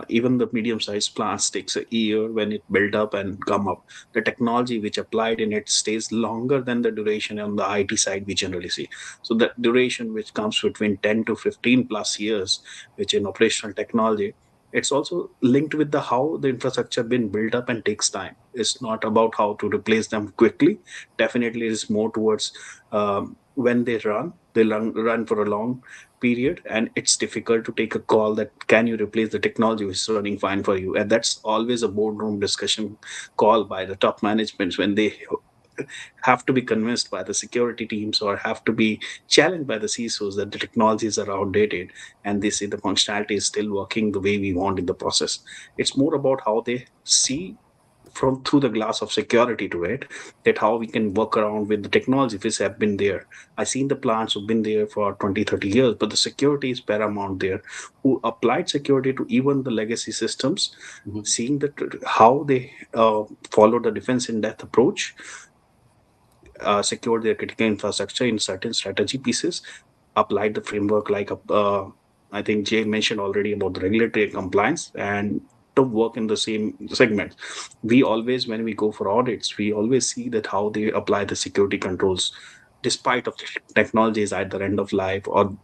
even the medium-sized plants takes a year when it build up and come up. The technology which applied in it stays longer than the duration on the IT side we generally see. So the duration which comes between 10 to 15 plus years, which in operational technology, it's also linked with the how the infrastructure been built up and takes time. It's not about how to replace them quickly. Definitely, it's more towards when they run for a long period, and it's difficult to take a call that can you replace the technology which is running fine for you. And that's always a boardroom discussion call by the top management when they have to be convinced by the security teams or have to be challenged by the CISOs that the technologies are outdated and they say the functionality is still working the way we want in the process. It's more about how they see from through the glass of security to it, that how we can work around with the technology which have been there. I've seen the plants who've been there for 20-30 years, but the security is paramount there, who applied security to even the legacy systems. Seeing that how they follow the defense in depth approach, secure their critical infrastructure in certain strategy pieces, applied the framework like I think Jay mentioned already about the regulatory compliance, and to work in the same segment. We always, when we go for audits, we always see that how they apply the security controls, despite of the technology is either end of life or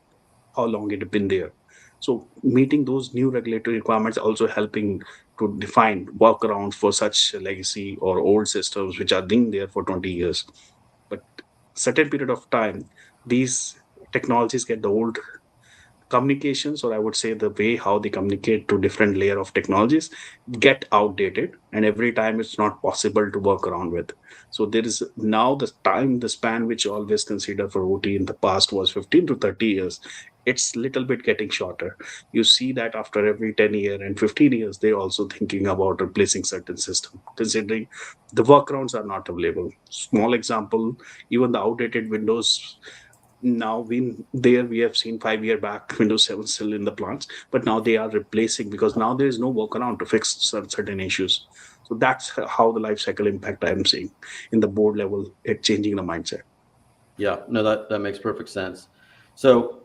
how long it has been there. So meeting those new regulatory requirements also helping to define workarounds for such legacy or old systems which are being there for 20 years. But certain period of time, these technologies get the old communications, or I would say the way how they communicate to different layer of technologies get outdated, and every time it's not possible to work around with. So there is now the span which always considered for OT in the past was 15 to 30 years. it's little bit getting shorter. You see that after every 10 year and 15 years, they're also thinking about replacing certain system, considering the workarounds are not available. Small example, even the outdated Windows. Now we have seen 5 year back Windows 7 still in the plants, but now they are replacing because now there is no workaround to fix certain issues. So that's how the life cycle impact I'm seeing in the board level, it changing the mindset. Yeah, no, that makes perfect sense. So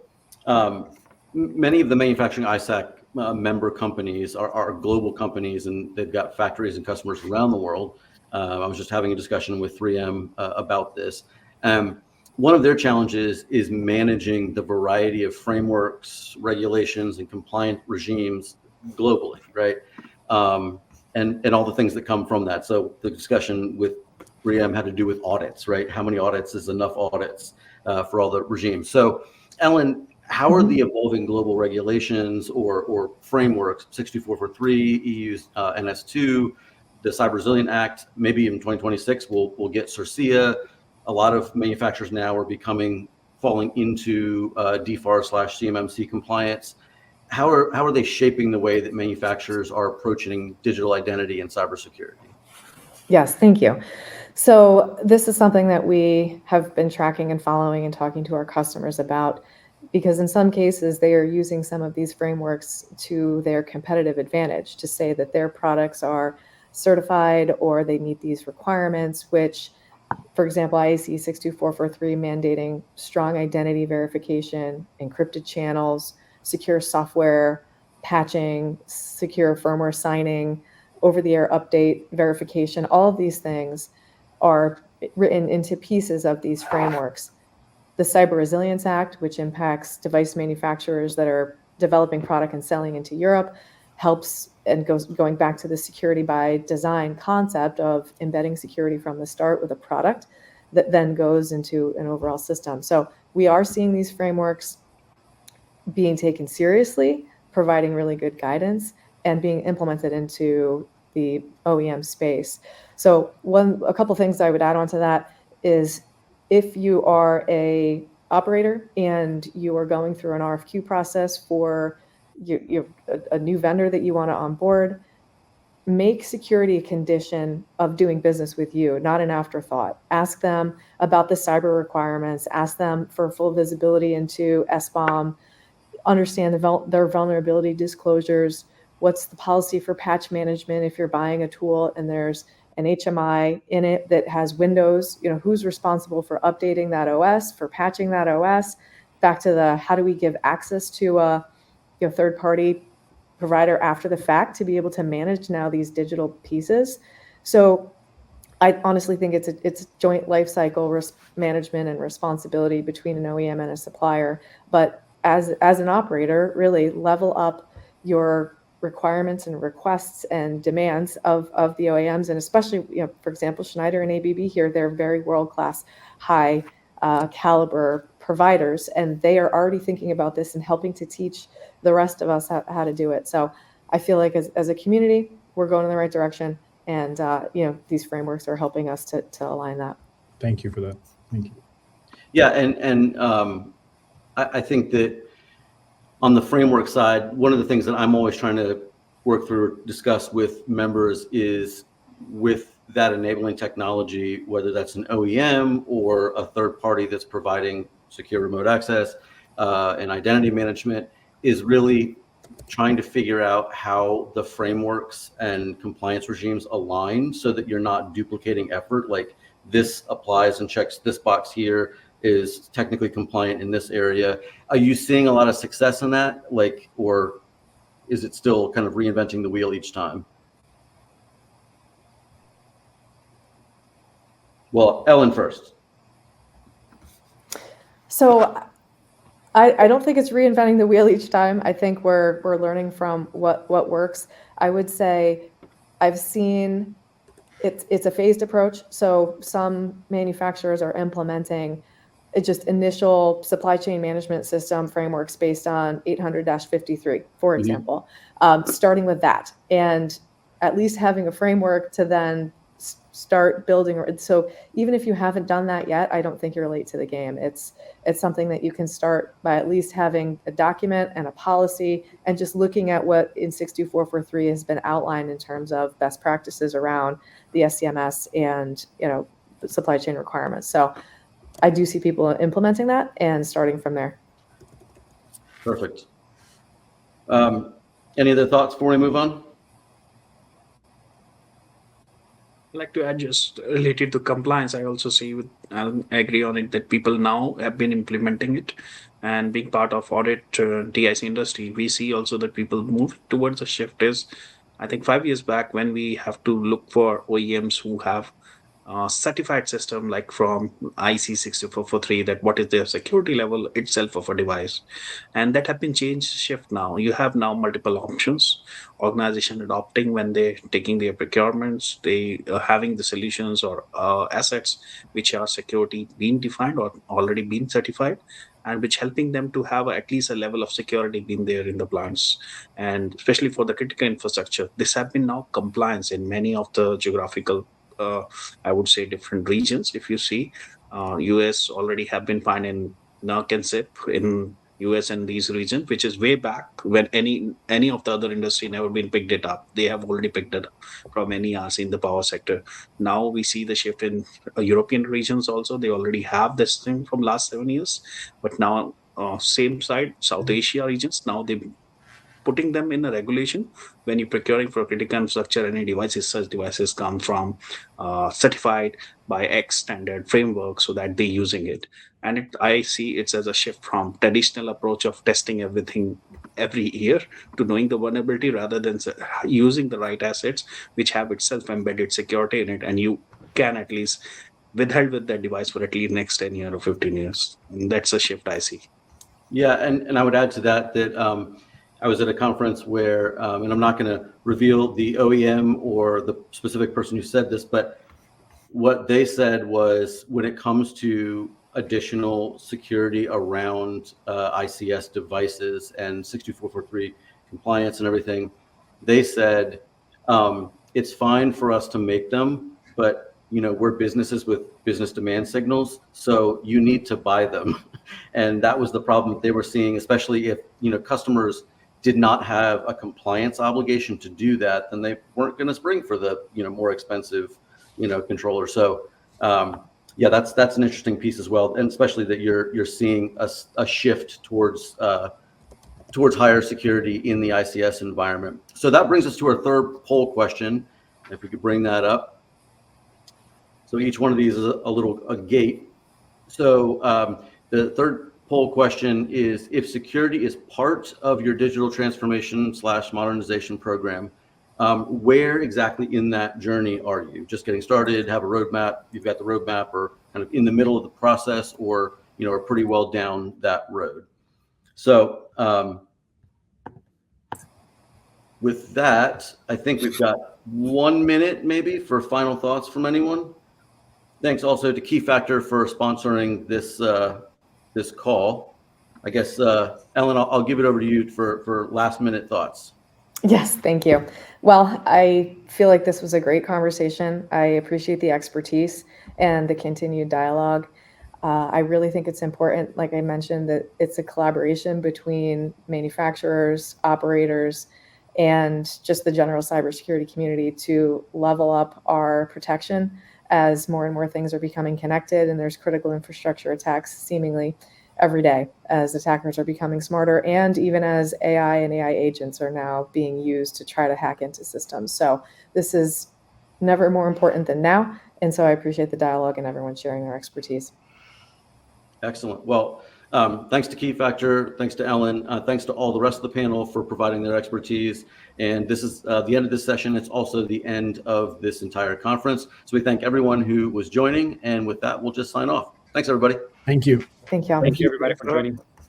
many of the manufacturing ISAC member companies are global companies, and they've got factories and customers around the world. I was just having a discussion with 3M about this. One of their challenges is managing the variety of frameworks, regulations, and compliant regimes globally, right? And all the things that come from that. So the discussion with 3M had to do with audits, right? How many audits is enough audits for all the regimes? So, Ellen, how are the evolving global regulations or frameworks, 62443, EU's NS2, the Cyber Resilience Act, maybe in 2026 we'll get CERCIA. A lot of manufacturers now are falling into DFAR/CMMC compliance. How are they shaping the way that manufacturers are approaching digital identity and cybersecurity? Yes, thank you. So this is something that we have been tracking and following and talking to our customers about, because in some cases they are using some of these frameworks to their competitive advantage to say that their products are certified or they meet these requirements, which, for example, IEC 62443 mandating strong identity verification, encrypted channels, secure software, patching, secure firmware signing, over-the-air update verification. All of these things are written into pieces of these frameworks. The Cyber Resilience Act, which impacts device manufacturers that are developing product and selling into Europe, helps and going back to the security by design concept of embedding security from the start with a product that then goes into an overall system. So we are seeing these frameworks being taken seriously, providing really good guidance, and being implemented into the OEM space. So a couple things I would add on to that is, if you are a operator and you are going through an RFQ process for a new vendor that you want to onboard, make security a condition of doing business with you, not an afterthought. Ask them about the cyber requirements, ask them for full visibility into SBOM, understand their vulnerability disclosures. What's the policy for patch management if you're buying a tool and there's an HMI in it that has Windows? Who's responsible for updating that OS, for patching that OS? Back to the how do we give access to a third-party provider after the fact to be able to manage now these digital pieces. So I honestly think it's joint life cycle risk management and responsibility between an OEM and a supplier. But as an operator, really level up your requirements and requests and demands of the OEMs, and especially, for example, Schneider and ABB here, they're very world-class, high caliber providers, and they are already thinking about this and helping to teach the rest of us how to do it. So I feel like as a community, we're going in the right direction, and these frameworks are helping us to align that. Thank you for that. Thank you. Yeah, and I think that on the framework side, one of the things that I'm always trying to work through, discuss with members is with that enabling technology, whether that's an OEM or a third party that's providing secure remote access and identity management, is really trying to figure out how the frameworks and compliance regimes align so that you're not duplicating effort. Like, this applies and checks this box here, is technically compliant in this area. Are you seeing a lot of success in that? Or is it still kind of reinventing the wheel each time? Well, Ellen first. So I don't think it's reinventing the wheel each time. I think we're learning from what works. I would say I've seen it's a phased approach. So some manufacturers are implementing just initial supply chain management system frameworks based on 800-53, for example, starting with that, and at least having a framework to then start building. So even if you haven't done that yet, I don't think you're late to the game. It's something that you can start by at least having a document and a policy and just looking at what in 62443 has been outlined in terms of best practices around the SCMS and, supply chain requirements. So I do see people implementing that and starting from there. Perfect. Any other thoughts before we move on? I'd like to add just related to compliance. I also see I agree on it that people now have been implementing it and being part of audit TIC industry. We see also that people move towards a shift is, I think 5 years back when we have to look for OEMs who have certified system like from IC 62443 that what is their security level itself of a device, and that have been changed shift. Now you have now multiple options, organization adopting when they taking their procurements, they having the solutions or assets which are security being defined or already been certified, and which helping them to have at least a level of security being there in the plants. And especially for the critical infrastructure, this have been now compliance in many of the geographical I would say different regions. If you see, US already have been fine in NERC and SIP in US and these regions, which is way back when any of the other industry never been picked it up. They have already picked it up from NERC in the power sector. Now we see the shift in European regions also. They already have this thing from last 7 years, but now same side South Asia regions, now they putting them in a regulation. When you're procuring for critical infrastructure, any devices, such devices come from certified by X standard framework so that they're using it. And I see it's as a shift from traditional approach of testing everything every year to knowing the vulnerability rather than using the right assets which have itself embedded security in it, and you can at least withhold with that device for at least next 10 years or 15 years. And that's a shift I see. Yeah, and I would add to that I was at a conference where, and I'm not going to reveal the OEM or the specific person who said this, but what they said was when it comes to additional security around ICS devices and 62443 compliance and everything, they said it's fine for us to make them, but we're businesses with business demand signals, so you need to buy them. And that was the problem that they were seeing, especially if customers did not have a compliance obligation to do that, then they weren't going to spring for the more expensive controller. So yeah, that's an interesting piece as well, and especially that you're seeing a shift towards higher security in the ICS environment. So that brings us to our third poll question, if we could bring that up. So each one of these is a gate. So the third poll question is, if security is part of your digital transformation / modernization program, where exactly in that journey are you? Just getting started, have a roadmap, you've got the roadmap, or kind of in the middle of the process, or are pretty well down that road. So with that, I think we've got 1 minute maybe for final thoughts from anyone. Thanks also to Keyfactor for sponsoring this call. I guess, Ellen, I'll give it over to you for last minute thoughts. Yes, thank you. Well, I feel like this was a great conversation. I appreciate the expertise and the continued dialogue. I really think it's important, like I mentioned, that it's a collaboration between manufacturers, operators, and just the general cybersecurity community to level up our protection as more and more things are becoming connected, and there's critical infrastructure attacks seemingly every day as attackers are becoming smarter, and even as AI and AI agents are now being used to try to hack into systems. So this is never more important than now. And so I appreciate the dialogue and everyone sharing their expertise. Excellent. Well, thanks to Keyfactor, thanks to Ellen, thanks to all the rest of the panel for providing their expertise. And this is the end of this session. It's also the end of this entire conference. So we thank everyone who was joining. And with that, we'll just sign off. Thanks, everybody. Thank you. Thank you. Thank you, everybody, for joining.